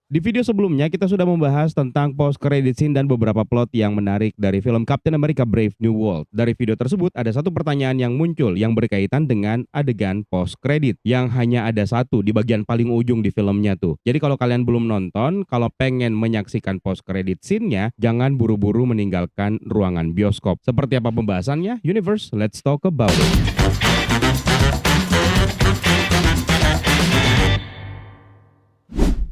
Di video sebelumnya kita sudah membahas tentang post credit scene dan beberapa plot yang menarik dari film Captain America Brave New World. Dari video tersebut ada satu pertanyaan yang muncul yang berkaitan dengan adegan post credit yang hanya ada satu di bagian paling ujung di filmnya tuh. Jadi kalau kalian belum nonton, kalau pengen menyaksikan post credit scene-nya, jangan buru-buru meninggalkan ruangan bioskop. Seperti apa pembahasannya? Universe, let's talk about it.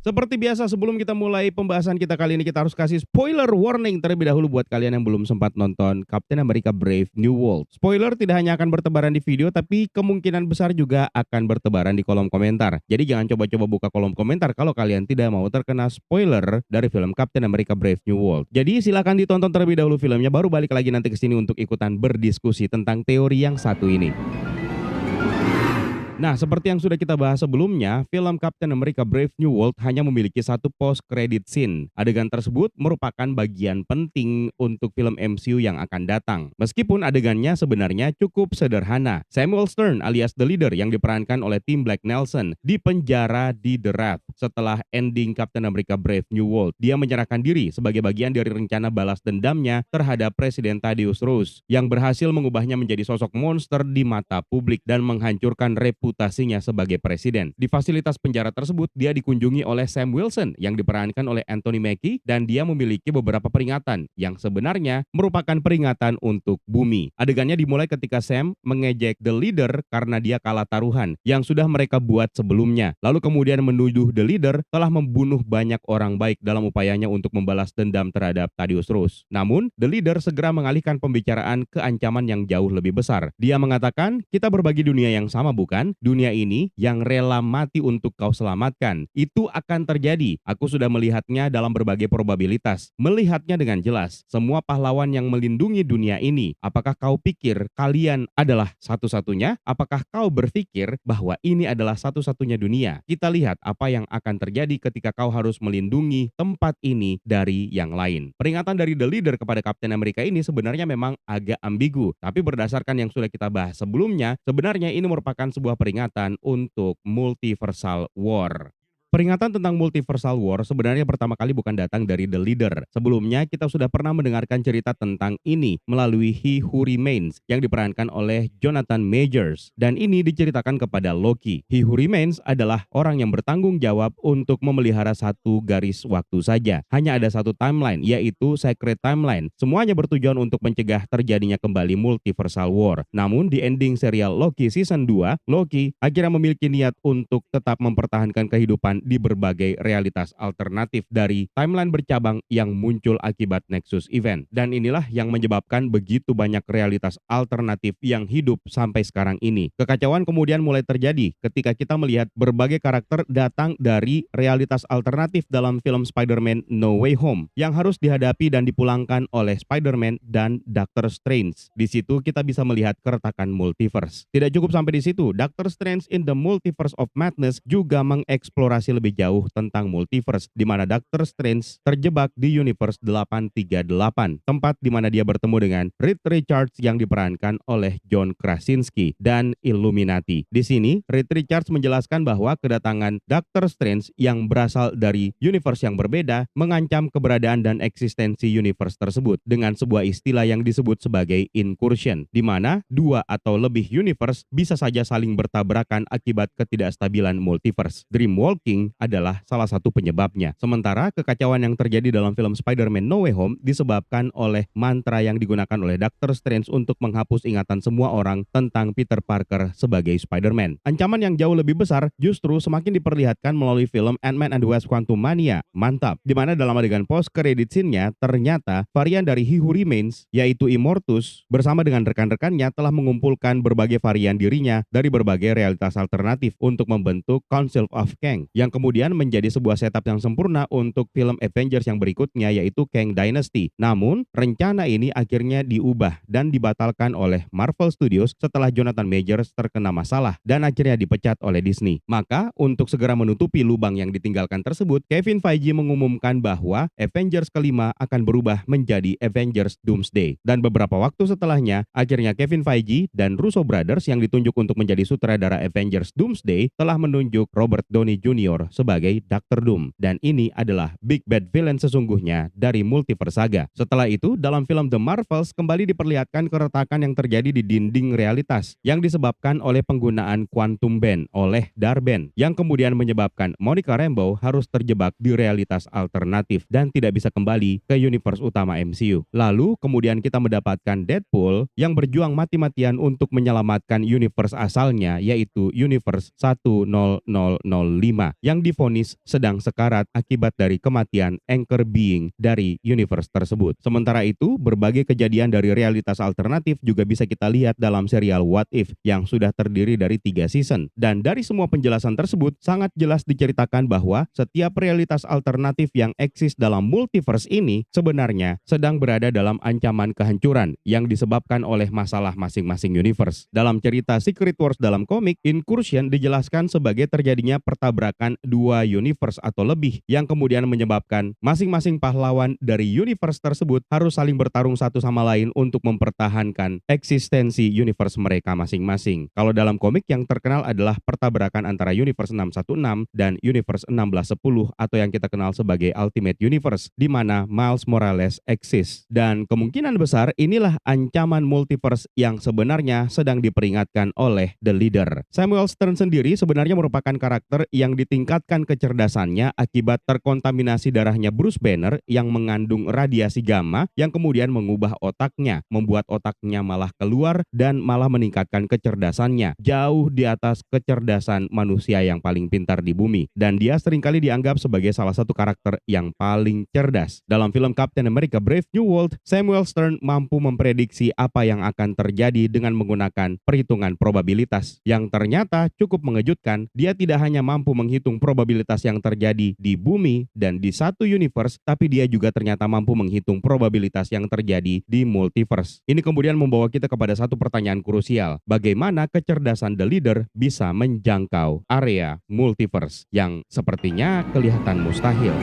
Seperti biasa sebelum kita mulai pembahasan kita kali ini kita harus kasih spoiler warning terlebih dahulu buat kalian yang belum sempat nonton Captain America Brave New World. Spoiler tidak hanya akan bertebaran di video tapi kemungkinan besar juga akan bertebaran di kolom komentar. Jadi jangan coba-coba buka kolom komentar kalau kalian tidak mau terkena spoiler dari film Captain America Brave New World. Jadi silakan ditonton terlebih dahulu filmnya baru balik lagi nanti ke sini untuk ikutan berdiskusi tentang teori yang satu ini. Nah, seperti yang sudah kita bahas sebelumnya, film Captain America Brave New World hanya memiliki satu post-credit scene. Adegan tersebut merupakan bagian penting untuk film MCU yang akan datang. Meskipun adegannya sebenarnya cukup sederhana. Samuel Stern alias The Leader yang diperankan oleh Tim Blake Nelson dipenjara di The Wrath setelah ending Captain America Brave New World. Dia menyerahkan diri sebagai bagian dari rencana balas dendamnya terhadap Presiden Thaddeus Roose yang berhasil mengubahnya menjadi sosok monster di mata publik dan menghancurkan reputasinya sebagai presiden. Di fasilitas penjara tersebut, dia dikunjungi oleh Sam Wilson yang diperankan oleh Anthony Mackie dan dia memiliki beberapa peringatan yang sebenarnya merupakan peringatan untuk bumi. Adegannya dimulai ketika Sam mengejek The Leader karena dia kalah taruhan yang sudah mereka buat sebelumnya. Lalu kemudian menuduh The Leader telah membunuh banyak orang baik dalam upayanya untuk membalas dendam terhadap Thaddeus Roose. Namun, The Leader segera mengalihkan pembicaraan ke ancaman yang jauh lebih besar. Dia mengatakan, kita berbagi dunia yang sama bukan? Dunia ini yang rela mati untuk kau selamatkan. Itu akan terjadi. Aku sudah melihatnya dalam berbagai probabilitas. Melihatnya dengan jelas. Semua pahlawan yang melindungi dunia ini. Apakah kau pikir kalian adalah satu-satunya? Apakah kau berpikir bahwa ini adalah satu-satunya dunia? Kita lihat apa yang akan terjadi ketika kau harus melindungi tempat ini dari yang lain. Peringatan dari The Leader kepada Captain America ini sebenarnya memang agak ambigu. Tapi berdasarkan yang sudah kita bahas sebelumnya, sebenarnya ini merupakan sebuah peringatan untuk multiversal war. Peringatan tentang multiversal war sebenarnya pertama kali bukan datang dari The Leader. Sebelumnya kita sudah pernah mendengarkan cerita tentang ini melalui He Who Remains yang diperankan oleh Jonathan Majors. Dan ini diceritakan kepada Loki. He Who Remains adalah orang yang bertanggung jawab untuk memelihara satu garis waktu saja. Hanya ada satu timeline, yaitu Sacred Timeline. Semuanya bertujuan untuk mencegah terjadinya kembali multiversal war. Namun di ending serial Loki season 2, Loki akhirnya memiliki niat untuk tetap mempertahankan kehidupan di berbagai realitas alternatif dari timeline bercabang yang muncul akibat Nexus Event. Dan inilah yang menyebabkan begitu banyak realitas alternatif yang hidup sampai sekarang ini. Kekacauan kemudian mulai terjadi ketika kita melihat berbagai karakter datang dari realitas alternatif dalam film Spider-Man No Way Home yang harus dihadapi dan dipulangkan oleh Spider-Man dan Doctor Strange. Di situ kita bisa melihat keretakan multiverse. Tidak cukup sampai di situ, Doctor Strange in the Multiverse of Madness juga mengeksplorasi lebih jauh tentang multiverse, di mana Doctor Strange terjebak di universe 838, tempat di mana dia bertemu dengan Reed Richards yang diperankan oleh John Krasinski dan Illuminati. Di sini, Reed Richards menjelaskan bahwa kedatangan Doctor Strange yang berasal dari universe yang berbeda mengancam keberadaan dan eksistensi universe tersebut dengan sebuah istilah yang disebut sebagai incursion, di mana dua atau lebih universe bisa saja saling bertabrakan akibat ketidakstabilan multiverse. Dreamwalking adalah salah satu penyebabnya. Sementara kekacauan yang terjadi dalam film Spider-Man No Way Home disebabkan oleh mantra yang digunakan oleh Doctor Strange untuk menghapus ingatan semua orang tentang Peter Parker sebagai Spider-Man. Ancaman yang jauh lebih besar justru semakin diperlihatkan melalui film Ant-Man and the Wasp: Quantumania. Mantap, di mana dalam adegan post-credit scene-nya ternyata varian dari He Who Remains, yaitu Immortus, bersama dengan rekan-rekannya telah mengumpulkan berbagai varian dirinya dari berbagai realitas alternatif untuk membentuk Council of Kang yang kemudian menjadi sebuah setup yang sempurna untuk film Avengers yang berikutnya yaitu Kang Dynasty. Namun, rencana ini akhirnya diubah dan dibatalkan oleh Marvel Studios setelah Jonathan Majors terkena masalah dan akhirnya dipecat oleh Disney. Maka, untuk segera menutupi lubang yang ditinggalkan tersebut, Kevin Feige mengumumkan bahwa Avengers kelima akan berubah menjadi Avengers Doomsday. Dan beberapa waktu setelahnya, akhirnya Kevin Feige dan Russo Brothers yang ditunjuk untuk menjadi sutradara Avengers Doomsday telah menunjuk Robert Downey Jr. Thor sebagai Dr. Doom. Dan ini adalah big bad villain sesungguhnya dari multiverse saga. Setelah itu, dalam film The Marvels kembali diperlihatkan keretakan yang terjadi di dinding realitas yang disebabkan oleh penggunaan Quantum Band oleh Dar-Benn, yang kemudian menyebabkan Monica Rambeau harus terjebak di realitas alternatif dan tidak bisa kembali ke universe utama MCU. Lalu kemudian kita mendapatkan Deadpool yang berjuang mati-matian untuk menyelamatkan universe asalnya, yaitu universe 10005 yang divonis sedang sekarat akibat dari kematian anchor being dari universe tersebut. Sementara itu, berbagai kejadian dari realitas alternatif juga bisa kita lihat dalam serial What If yang sudah terdiri dari 3 season. Dan dari semua penjelasan tersebut sangat jelas diceritakan bahwa setiap realitas alternatif yang eksis dalam multiverse ini sebenarnya sedang berada dalam ancaman kehancuran yang disebabkan oleh masalah masing-masing universe. Dalam cerita Secret Wars dalam komik, Incursion dijelaskan sebagai terjadinya pertabrakan 2 universe atau lebih yang kemudian menyebabkan masing-masing pahlawan dari universe tersebut harus saling bertarung satu sama lain untuk mempertahankan eksistensi universe mereka masing-masing. Kalau dalam komik yang terkenal adalah pertabrakan antara universe 616 dan universe 1610 atau yang kita kenal sebagai Ultimate Universe, di mana Miles Morales eksis. Dan kemungkinan besar inilah ancaman multiverse yang sebenarnya sedang diperingatkan oleh The Leader. Samuel Stern sendiri sebenarnya merupakan karakter yang ditingkatkan kecerdasannya akibat terkontaminasi darahnya Bruce Banner yang mengandung radiasi gamma yang kemudian mengubah otaknya, membuat otaknya malah keluar dan malah meningkatkan kecerdasannya jauh di atas kecerdasan manusia yang paling pintar di bumi. Dan dia seringkali dianggap sebagai salah satu karakter yang paling cerdas. Dalam film Captain America Brave New World, Samuel Stern mampu memprediksi apa yang akan terjadi dengan menggunakan perhitungan probabilitas yang ternyata cukup mengejutkan. Dia tidak hanya mampu menghitung probabilitas yang terjadi di bumi dan di satu universe, tapi dia juga ternyata mampu menghitung probabilitas yang terjadi di multiverse. Ini kemudian membawa kita kepada satu pertanyaan krusial. Bagaimana kecerdasan The Leader bisa menjangkau area multiverse yang sepertinya kelihatan mustahil?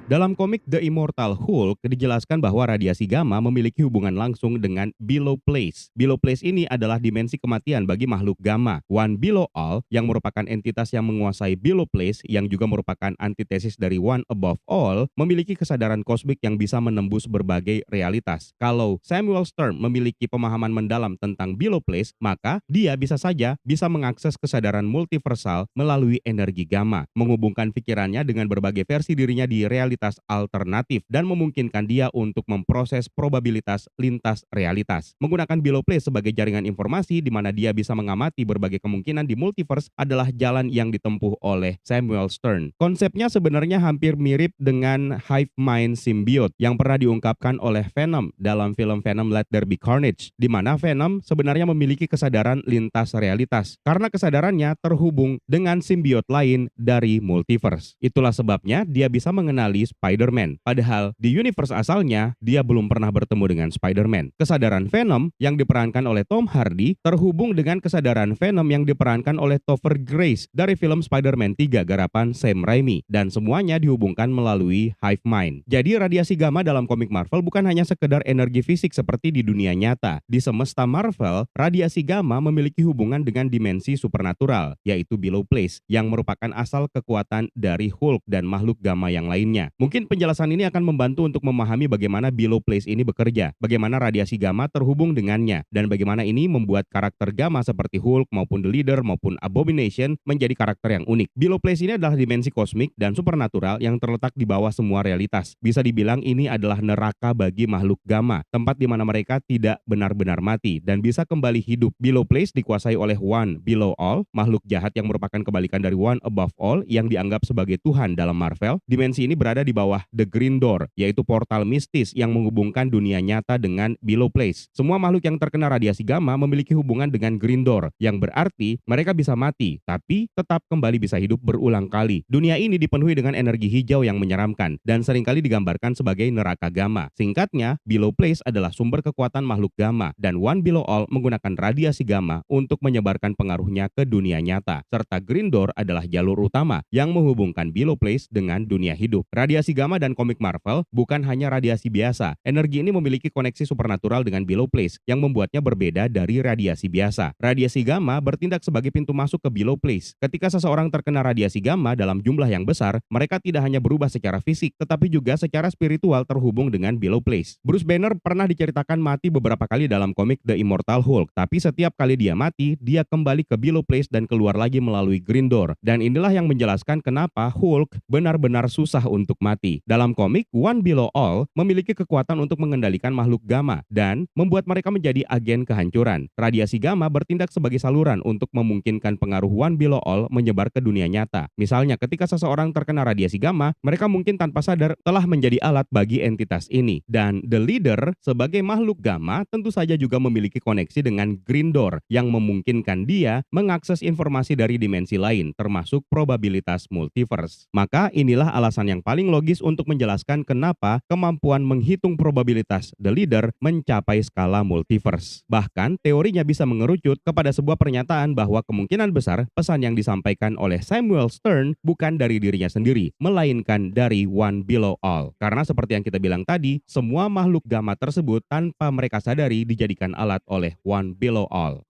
Dalam komik The Immortal Hulk dijelaskan bahwa radiasi gamma memiliki hubungan langsung dengan below place. Below place ini adalah dimensi kematian bagi makhluk gamma. One below all yang merupakan entitas yang menguasai below place yang juga merupakan antitesis dari one above all memiliki kesadaran kosmik yang bisa menembus berbagai realitas. Kalau Samuel Stern memiliki pemahaman mendalam tentang below place, maka dia bisa saja bisa mengakses kesadaran multiversal melalui energi gamma, menghubungkan pikirannya dengan berbagai versi dirinya di realitas alternatif dan memungkinkan dia untuk memproses probabilitas lintas realitas. Menggunakan below place sebagai jaringan informasi di mana dia bisa mengamati berbagai kemungkinan di multiverse adalah jalan yang ditempuh oleh Samuel Stern. Konsepnya sebenarnya hampir mirip dengan hive mind symbiote yang pernah diungkapkan oleh Venom dalam film Venom Let There Be Carnage, di mana Venom sebenarnya memiliki kesadaran lintas realitas karena kesadarannya terhubung dengan symbiote lain dari multiverse. Itulah sebabnya dia bisa mengenali Spider-Man. Padahal di universe asalnya dia belum pernah bertemu dengan Spider-Man. Kesadaran Venom yang diperankan oleh Tom Hardy terhubung dengan kesadaran Venom yang diperankan oleh Topher Grace dari film Spider-Man 3 garapan Sam Raimi, dan semuanya dihubungkan melalui hive mind. Jadi radiasi gamma dalam komik Marvel bukan hanya sekedar energi fisik seperti di dunia nyata. Di semesta Marvel, radiasi gamma memiliki hubungan dengan dimensi supernatural, yaitu below place, yang merupakan asal kekuatan dari Hulk dan makhluk gamma yang lainnya. Mungkin penjelasan ini akan membantu untuk memahami bagaimana below place ini bekerja, bagaimana radiasi gamma terhubung dengannya, dan bagaimana ini membuat karakter gamma seperti Hulk maupun The Leader maupun Abomination menjadi karakter yang unik. Below place ini adalah dimensi kosmik dan supernatural yang terletak di bawah semua realitas. Bisa dibilang ini adalah neraka bagi makhluk gamma, tempat di mana mereka tidak benar-benar mati dan bisa kembali hidup. Below place dikuasai oleh One Below All, makhluk jahat yang merupakan kebalikan dari One Above All yang dianggap sebagai Tuhan dalam Marvel. Dimensi ini berada di bawah The Green Door, yaitu portal mistis yang menghubungkan dunia nyata dengan below place. Semua makhluk yang terkena radiasi gamma memiliki hubungan dengan Green Door, yang berarti mereka bisa mati, tapi tetap kembali bisa hidup berulang kali. Dunia ini dipenuhi dengan energi hijau yang menyeramkan, dan seringkali digambarkan sebagai neraka gamma. Singkatnya, below place adalah sumber kekuatan makhluk gamma, dan One Below All menggunakan radiasi gamma untuk menyebarkan pengaruhnya ke dunia nyata. Serta Green Door adalah jalur utama yang menghubungkan below place dengan dunia hidup. Radiasi Radiasi gamma dan komik Marvel bukan hanya radiasi biasa. Energi ini memiliki koneksi supernatural dengan below place yang membuatnya berbeda dari radiasi biasa. Radiasi gamma bertindak sebagai pintu masuk ke below place. Ketika seseorang terkena radiasi gamma dalam jumlah yang besar, mereka tidak hanya berubah secara fisik, tetapi juga secara spiritual terhubung dengan below place. Bruce Banner pernah diceritakan mati beberapa kali dalam komik The Immortal Hulk, tapi setiap kali dia mati, dia kembali ke below place dan keluar lagi melalui Green Door. Dan inilah yang menjelaskan kenapa Hulk benar-benar susah untuk mati. Dalam komik, One Below All memiliki kekuatan untuk mengendalikan makhluk gamma dan membuat mereka menjadi agen kehancuran. Radiasi gamma bertindak sebagai saluran untuk memungkinkan pengaruh One Below All menyebar ke dunia nyata. Misalnya, ketika seseorang terkena radiasi gamma, mereka mungkin tanpa sadar telah menjadi alat bagi entitas ini. Dan The Leader sebagai makhluk gamma tentu saja juga memiliki koneksi dengan Green Door yang memungkinkan dia mengakses informasi dari dimensi lain, termasuk probabilitas multiverse. Maka inilah alasan yang paling logis untuk menjelaskan kenapa kemampuan menghitung probabilitas The Leader mencapai skala multiverse. Bahkan teorinya bisa mengerucut kepada sebuah pernyataan bahwa kemungkinan besar pesan yang disampaikan oleh Samuel Stern bukan dari dirinya sendiri, melainkan dari One Below All. Karena seperti yang kita bilang tadi, semua makhluk gamma tersebut tanpa mereka sadari dijadikan alat oleh One Below All.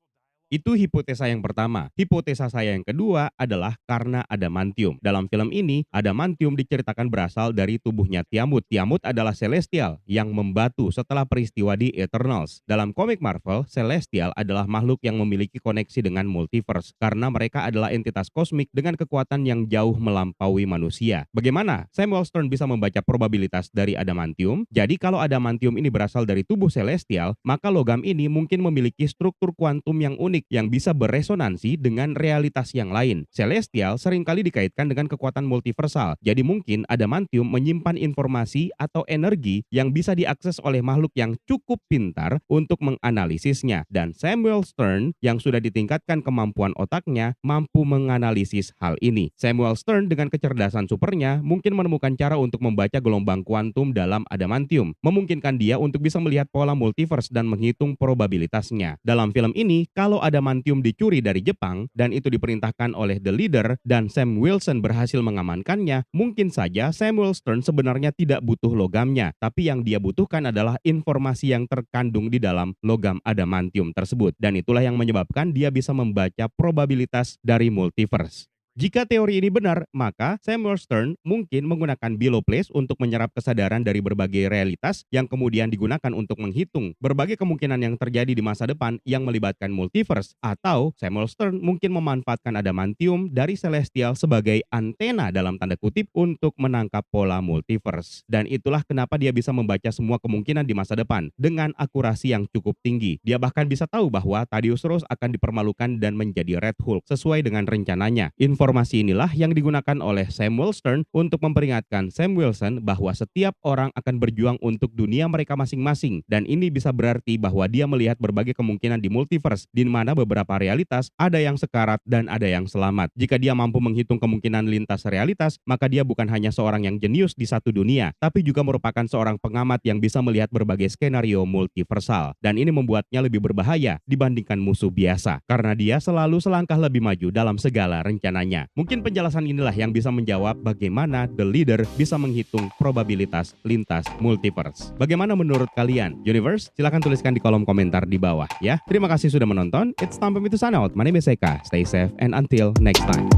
Itu hipotesa yang pertama. Hipotesa saya yang kedua adalah karena adamantium. Dalam film ini, adamantium diceritakan berasal dari tubuhnya Tiamut. Tiamut adalah Celestial yang membatu setelah peristiwa di Eternals. Dalam komik Marvel, Celestial adalah makhluk yang memiliki koneksi dengan multiverse karena mereka adalah entitas kosmik dengan kekuatan yang jauh melampaui manusia. Bagaimana Samuel Stern bisa membaca probabilitas dari adamantium? Jadi kalau adamantium ini berasal dari tubuh Celestial, maka logam ini mungkin memiliki struktur kuantum yang unik yang bisa beresonansi dengan realitas yang lain. Celestial seringkali dikaitkan dengan kekuatan multiversal. Jadi mungkin adamantium menyimpan informasi atau energi yang bisa diakses oleh makhluk yang cukup pintar untuk menganalisisnya. Dan Samuel Stern yang sudah ditingkatkan kemampuan otaknya mampu menganalisis hal ini. Samuel Stern dengan kecerdasan supernya mungkin menemukan cara untuk membaca gelombang kuantum dalam adamantium, memungkinkan dia untuk bisa melihat pola multiverse dan menghitung probabilitasnya. Dalam film ini, kalau adamantium dicuri dari Jepang dan itu diperintahkan oleh The Leader dan Sam Wilson berhasil mengamankannya, mungkin saja Samuel Stern sebenarnya tidak butuh logamnya, tapi yang dia butuhkan adalah informasi yang terkandung di dalam logam adamantium tersebut. Dan itulah yang menyebabkan dia bisa membaca probabilitas dari multiverse. Jika teori ini benar, maka Samuel Stern mungkin menggunakan below place untuk menyerap kesadaran dari berbagai realitas yang kemudian digunakan untuk menghitung berbagai kemungkinan yang terjadi di masa depan yang melibatkan multiverse. Atau Samuel Stern mungkin memanfaatkan adamantium dari Celestial sebagai antena dalam tanda kutip untuk menangkap pola multiverse. Dan itulah kenapa dia bisa membaca semua kemungkinan di masa depan dengan akurasi yang cukup tinggi. Dia bahkan bisa tahu bahwa Thaddeus Ross akan dipermalukan dan menjadi Red Hulk sesuai dengan rencananya. Informasi inilah yang digunakan oleh Samuel Stern untuk memperingatkan Sam Wilson bahwa setiap orang akan berjuang untuk dunia mereka masing-masing, dan ini bisa berarti bahwa dia melihat berbagai kemungkinan di multiverse di mana beberapa realitas ada yang sekarat dan ada yang selamat. Jika dia mampu menghitung kemungkinan lintas realitas, maka dia bukan hanya seorang yang jenius di satu dunia, tapi juga merupakan seorang pengamat yang bisa melihat berbagai skenario multiversal. Dan ini membuatnya lebih berbahaya dibandingkan musuh biasa, karena dia selalu selangkah lebih maju dalam segala rencananya. Mungkin penjelasan inilah yang bisa menjawab bagaimana The Leader bisa menghitung probabilitas lintas multiverse. Bagaimana menurut kalian? Universe, silahkan tuliskan di kolom komentar di bawah ya. Terima kasih sudah menonton. It's time for me to sign out. My name is Eka. Stay safe and until next time.